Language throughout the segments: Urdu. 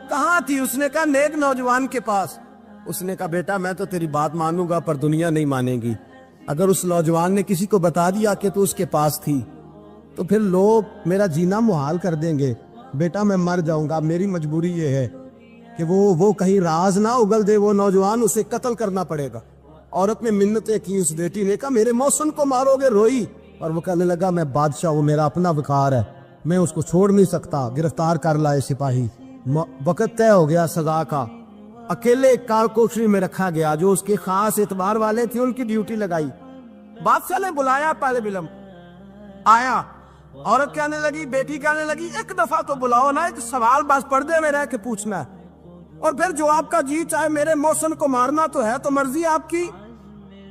کہاں تھی؟ اس نے کہا نیک نوجوان کے پاس۔ اس نے کہا بیٹا میں تو تیری بات مانوں گا پر دنیا نہیں مانے گی۔ اگر اس نوجوان نے کسی کو بتا دیا کہ تو اس کے پاس تھی تو پھر لوگ میرا جینا محال کر دیں گے۔ بیٹا میں مر جاؤں گا، میری مجبوری یہ ہے کہ وہ کہیں راز نہ اگل دے وہ نوجوان، اسے قتل کرنا پڑے گا۔ عورت نے منتیں کی، اس بیٹی نے کہا میرے محسن کو مارو گے، روئی، اور وہ کہنے لگا میں بادشاہ، وہ میرا اپنا وقار ہے، میں اس کو چھوڑ نہیں سکتا۔ گرفتار کر لائے سپاہی۔ وقت طے ہو گیا سزا کا۔ اکیلے ایک کار کوٹری میں رکھا گیا، جو اس کے خاص اعتبار والے تھے ان کی ڈیوٹی لگائی۔ بادشاہ نے بلایا طالب علم، آیا۔ عورت کہنے لگی، بیٹی کہنے لگی ایک دفعہ تو بلاؤ نا، ایک سوال بس پردے میں رہ کے پوچھنا ہے، اور پھر جو آپ کا جی چاہے میرے محسن کو مارنا تو ہے، تو مرضی آپ کی۔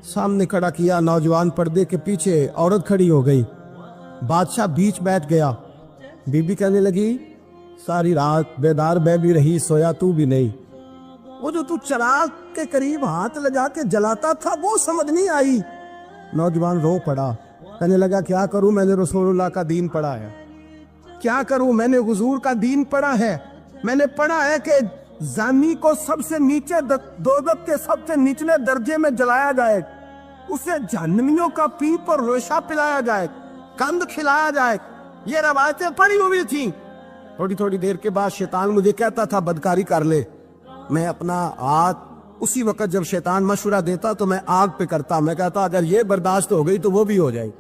سامنے کھڑا کیا نوجوان، پردے کے پیچھے عورت کھڑی ہو گئی۔ بادشاہ بیچ بیٹھ گیا۔ بی بی کہنے لگی ساری رات بیدار میں بھی رہی، سویا تو بھی نہیں، وہ جو تو چراغ کے قریب ہاتھ لگا کے جلاتا تھا وہ سمجھ نہیں آئی۔ نوجوان رو پڑا، کہنے لگا کیا کروں، میں نے رسول اللہ کا دین پڑھا ہے، کیا کروں، میں نے حضور کا دین پڑھا ہے، میں نے پڑھا ہے کہ زانی کو سب سے نیچے دوزخ کے سب سے نچلے درجے میں جلایا جائے، اسے جہنمیوں کا پیپ اور ریشہ پلایا جائے، کند کھلایا جائے، یہ روایتیں پڑھی ہوئی تھیں۔ تھوڑی دیر کے بعد شیطان مجھے کہتا تھا بدکاری کر لے، میں اپنا ہاتھ اسی وقت جب شیطان مشورہ دیتا تو میں آگ پہ کرتا، میں کہتا اگر یہ برداشت ہو گئی تو وہ بھی ہو جائے۔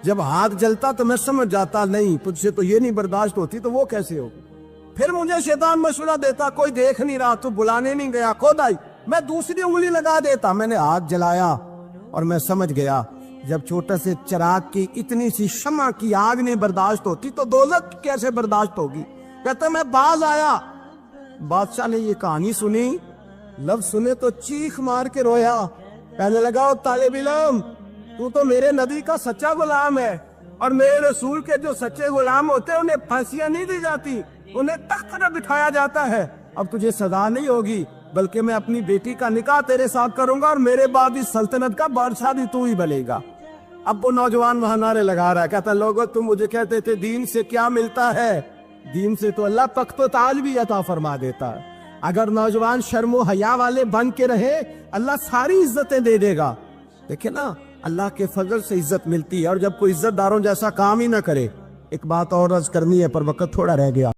جب ہاتھ جلتا تو میں سمجھ جاتا نہیں تجھ سے تو یہ نہیں برداشت ہوتی تو وہ کیسے ہو۔ پھر مجھے شیطان مشورہ دیتا کوئی دیکھ نہیں رہا تو بلانے نہیں گیا، خود آئی، میں دوسری انگلی لگا دیتا۔ میں نے ہاتھ جلایا اور میں سمجھ گیا جب چھوٹا سے چراغ کی اتنی سی شمع کی آگ نہیں برداشت ہوتی تو دوزخ کیسے برداشت ہوگی۔ کہتا میں باز آیا۔ بادشاہ نے یہ کہانی سنی، لفظ سنے تو چیخ مار کے رویا، کہنے لگا او طالب علم تو میرے نبی کا سچا غلام ہے، اور میرے رسول کے جو سچے غلام ہوتے ہیں انہیں پھانسیاں نہیں دی جاتی، انہیں تخت پر بٹھایا جاتا ہے۔ اب تجھے سزا نہیں ہوگی بلکہ میں اپنی بیٹی کا نکاح تیرے ساتھ کروں گا، اور میرے بعد اس سلطنت کا بادشاہ بھی تو ہی بنے گا۔ اب وہ نوجوان وہاں نعرے لگا رہا ہے، کہتا لوگو تم مجھے کہتے تھے دین سے کیا ملتا ہے، دین سے تو اللہ تخت و تاج بھی عطا فرما دیتا ہے۔ اگر نوجوان شرم و حیا والے بن کے رہے اللہ ساری عزتیں دے دے گا۔ دیکھیں نا اللہ کے فضل سے عزت ملتی ہے، اور جب کوئی عزت داروں جیسا کام ہی نہ کرے۔ ایک بات اور عرض کرنی ہے پر وقت تھوڑا رہ گیا۔